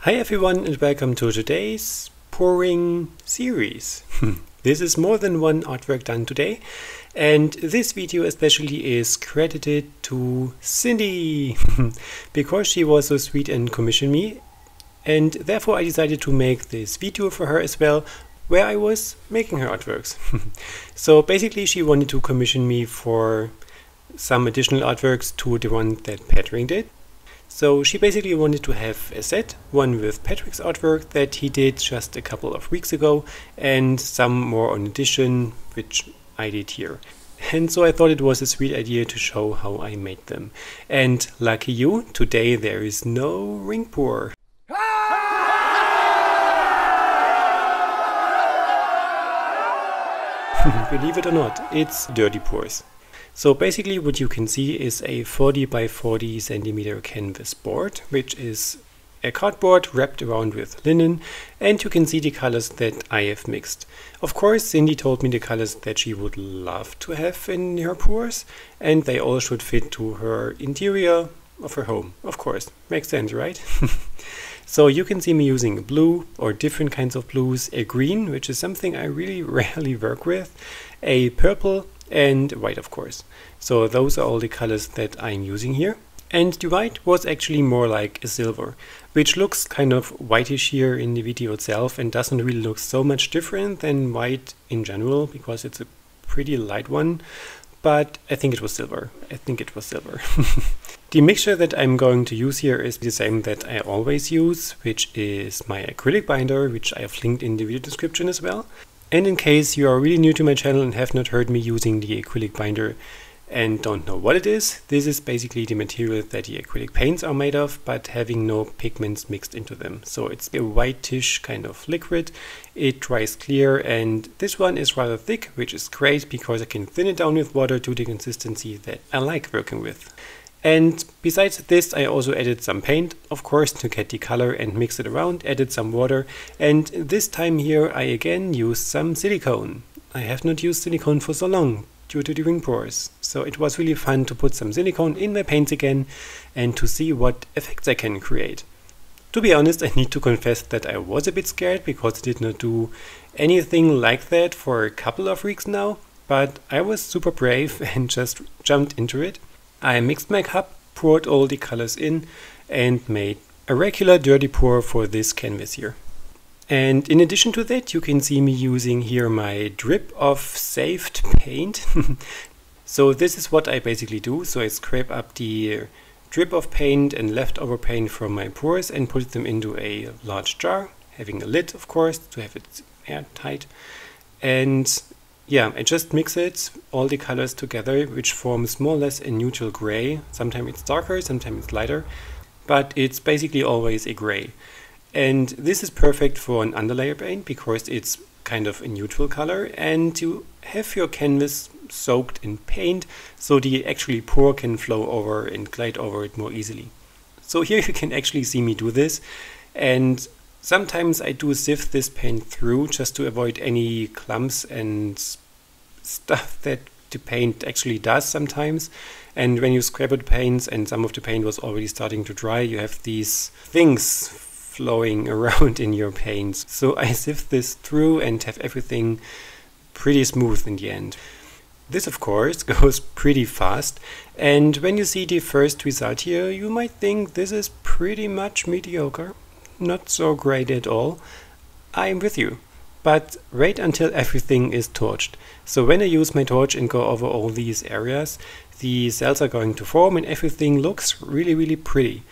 Hi everyone and welcome to today's pouring series. This is more than one artwork done today, and this video especially is credited to Cindy because she was so sweet and commissioned me, and therefore I decided to make this video for her as well, where I was making her artworks. So basically she wanted to commission me for some additional artworks to the one that Patrick did. So she basically wanted to have a set, one with Patrick's artwork that he did just a couple of weeks ago, and some more on addition, which I did here. And so I thought it was a sweet idea to show how I made them. And lucky you, today there is no ring pour. Believe it or not, it's dirty pours. So basically what you can see is a 40 by 40 centimeter canvas board, which is a cardboard wrapped around with linen, and you can see the colors that I have mixed. Of course, Cindy told me the colors that she would love to have in her pours, and they all should fit to her interior of her home. Of course, makes sense, right? So you can see me using blue or different kinds of blues, a green, which is something I really rarely work with, a purple, and white, of course. So those are all the colors that I'm using here. And the white was actually more like a silver, which looks kind of whitish here in the video itself and doesn't really look so much different than white in general, because it's a pretty light one. But I think it was silver. The mixture that I'm going to use here is the same that I always use, which is my acrylic binder, which I have linked in the video description as well. And in case you are really new to my channel and have not heard me using the acrylic binder and don't know what it is, this is basically the material that the acrylic paints are made of, but having no pigments mixed into them. So it's a whitish kind of liquid, it dries clear, and this one is rather thick, which is great because I can thin it down with water to the consistency that I like working with. And besides this, I also added some paint, of course, to get the color and mix it around, added some water, and this time here I again used some silicone. I have not used silicone for so long due to the ring pours, so it was really fun to put some silicone in my paints again and to see what effects I can create. To be honest, I need to confess that I was a bit scared because I did not do anything like that for a couple of weeks now, but I was super brave and just jumped into it. I mixed my cup, poured all the colors in, and made a regular dirty pour for this canvas here. And in addition to that, you can see me using here my drip of saved paint. So this is what I basically do. So I scrape up the drip of paint and leftover paint from my pours and put them into a large jar, having a lid, of course, to have it airtight. And yeah, I just mix it, all the colors together, which forms more or less a neutral gray. Sometimes it's darker, sometimes it's lighter, but it's basically always a gray. And this is perfect for an underlayer paint because it's kind of a neutral color, and you have your canvas soaked in paint so the actually pour can flow over and glide over it more easily. So here you can actually see me do this, and sometimes I do sift this paint through just to avoid any clumps and stuff that the paint actually does sometimes. And when you scrape the paints and some of the paint was already starting to dry, you have these things flowing around in your paints. So I sift this through and have everything pretty smooth in the end. This of course goes pretty fast, and when you see the first result here, you might think this is pretty much mediocre. Not so great at all. I'm with you. But wait until everything is torched. So when I use my torch and go over all these areas, the cells are going to form and everything looks really pretty.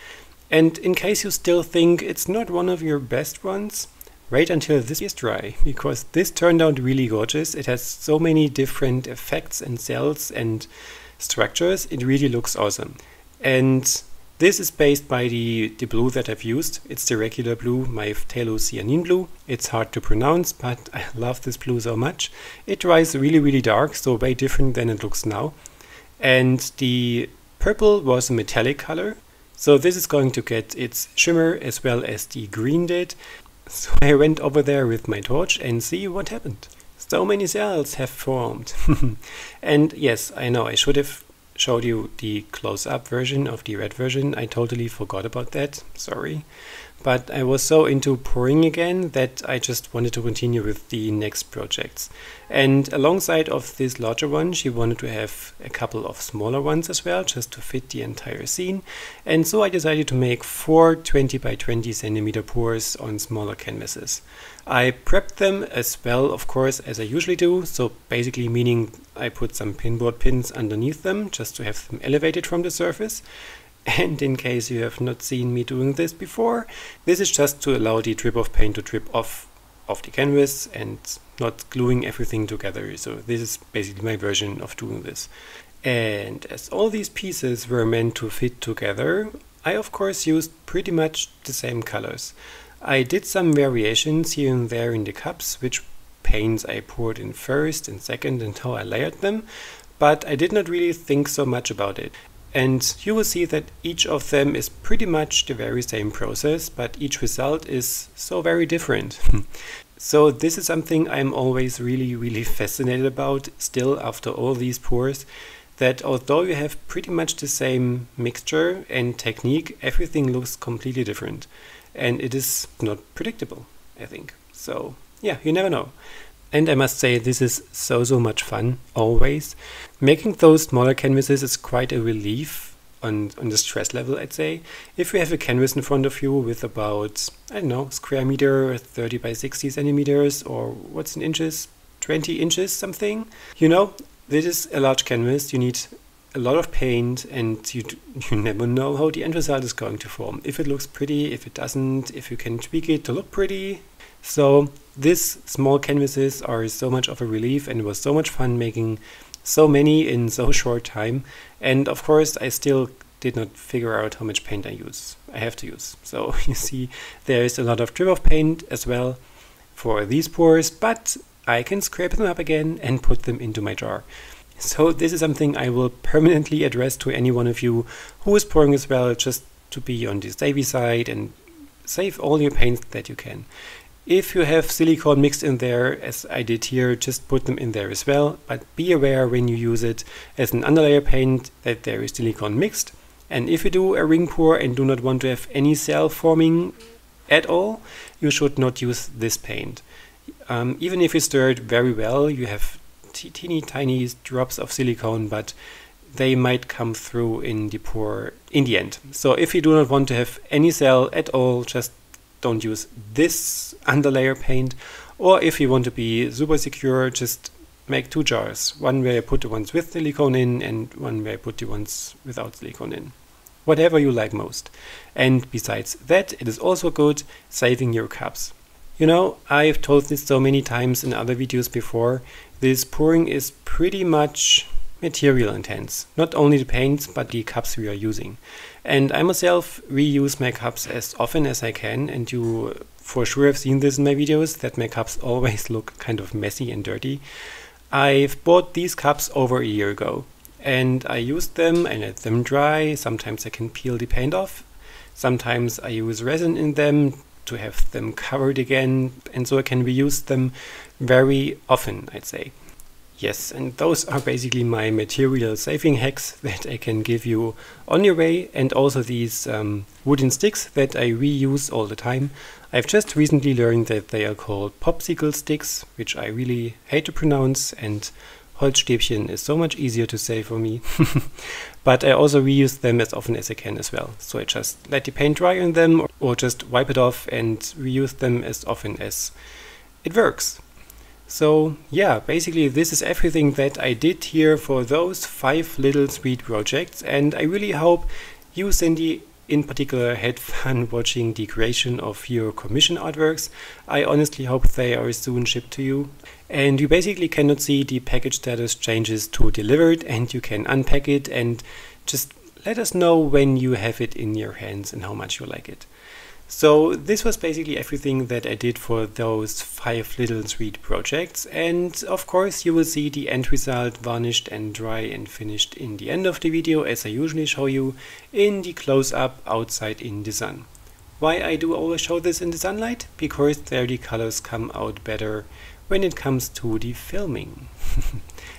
And in case you still think it's not one of your best ones, wait until this is dry, because this turned out really gorgeous. It has so many different effects and cells and structures. It really looks awesome. And this is based by the blue that I've used. It's the regular blue, my Phthalo-cyanine blue. It's hard to pronounce, but I love this blue so much. It dries really dark, so way different than it looks now. And the purple was a metallic color, so this is going to get its shimmer as well as the green did. So I went over there with my torch and see what happened. So many cells have formed. And yes, I know I should have showed you the close-up version of the red version. I totally forgot about that, sorry. but I was so into pouring again that I just wanted to continue with the next projects. And alongside of this larger one, she wanted to have a couple of smaller ones as well, just to fit the entire scene. And so I decided to make 4 20 by 20 centimeter pours on smaller canvases. I prepped them as well, of course, as I usually do, so basically meaning I put some pinboard pins underneath them just to have them elevated from the surface. And in case you have not seen me doing this before, this is just to allow the drip of paint to drip off the canvas and not gluing everything together. So this is basically my version of doing this. And as all these pieces were meant to fit together, I of course used pretty much the same colors. I did some variations here and there in the cups, which paints I poured in first and second and how I layered them, but I did not really think so much about it. And you will see that each of them is pretty much the very same process, but each result is so very different. So this is something I'm always really fascinated about still after all these pours, that although you have pretty much the same mixture and technique, everything looks completely different. And it is not predictable, I think. So yeah, you never know. And I must say, this is so much fun, always. Making those smaller canvases is quite a relief on the stress level, I'd say. If you have a canvas in front of you with about, I don't know, square meter, 30 by 60 centimeters, or what's in inches, 20 inches something. You know, this is a large canvas, you need a lot of paint, and you never know how the end result is going to form. If it looks pretty, if it doesn't, if you can tweak it to look pretty. So these small canvases are so much of a relief, and it was so much fun making so many in so short time. And of course I still did not figure out how much paint I have to use. So you see there is a lot of drip of paint as well for these pours, but I can scrape them up again and put them into my jar. So this is something I will permanently address to any one of you who is pouring as well, just to be on the savvy side and save all your paints that you can. If you have silicone mixed in there, as I did here, just put them in there as well, but be aware when you use it as an underlayer paint that there is silicone mixed. And if you do a ring pour and do not want to have any cell forming at all, you should not use this paint. Even if you stir it very well, you have teeny tiny drops of silicone, but they might come through in the pour in the end. So if you do not want to have any cell at all, just don't use this underlayer paint. Or if you want to be super secure, just make 2 jars. One where I put the ones with silicone in and one where I put the ones without silicone in. Whatever you like most. And besides that, it is also good saving your cups. You know, I've told this so many times in other videos before, this pouring is pretty much material intense. Not only the paints, but the cups we are using. And I myself reuse my cups as often as I can, and you for sure have seen this in my videos, that my cups always look kind of messy and dirty. I've bought these cups over a year ago, and I used them and let them dry. Sometimes I can peel the paint off. Sometimes I use resin in them to have them covered again, and so I can reuse them very often, I'd say. Yes, and those are basically my material saving hacks that I can give you on your way, and also these wooden sticks that I reuse all the time. I've just recently learned that they are called popsicle sticks, which I really hate to pronounce, and Holzstäbchen is so much easier to say for me. But I also reuse them as often as I can as well. So I just let the paint dry on them, or just wipe it off and reuse them as often as it works. So yeah, basically this is everything that I did here for those 5 little sweet projects, and I really hope you, Cindy, in particular had fun watching the creation of your commission artworks. I honestly hope they are soon shipped to you. And you basically cannot see the package status changes to delivered, and you can unpack it and just let us know when you have it in your hands and how much you like it. So this was basically everything that I did for those 5 little sweet projects, and of course you will see the end result varnished and dry and finished in the end of the video, as I usually show you in the close-up outside in the sun. Why I do always show this in the sunlight? Because there the colors come out better when it comes to the filming.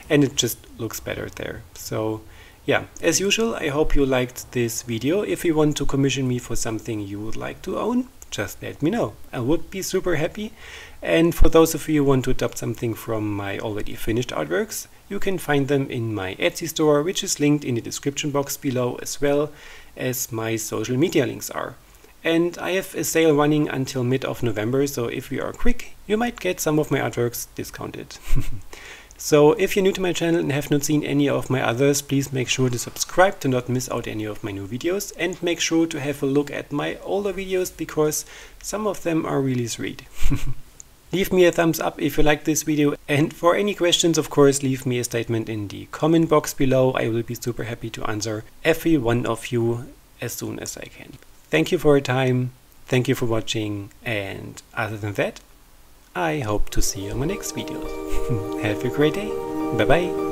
And it just looks better there. So yeah, as usual, I hope you liked this video. If you want to commission me for something you would like to own, just let me know. I would be super happy. And for those of you who want to adopt something from my already finished artworks, you can find them in my Etsy store, which is linked in the description box below, as well as my social media links are. And I have a sale running until mid of November, so if you are quick, you might get some of my artworks discounted. So if you're new to my channel and have not seen any of my others, please make sure to subscribe to not miss out any of my new videos, and make sure to have a look at my older videos because some of them are really sweet. Leave me a thumbs up if you like this video, and for any questions, of course, leave me a statement in the comment box below. I will be super happy to answer every one of you as soon as I can. Thank you for your time, thank you for watching, and other than that, I hope to see you in my next videos. Have a great day. Bye bye.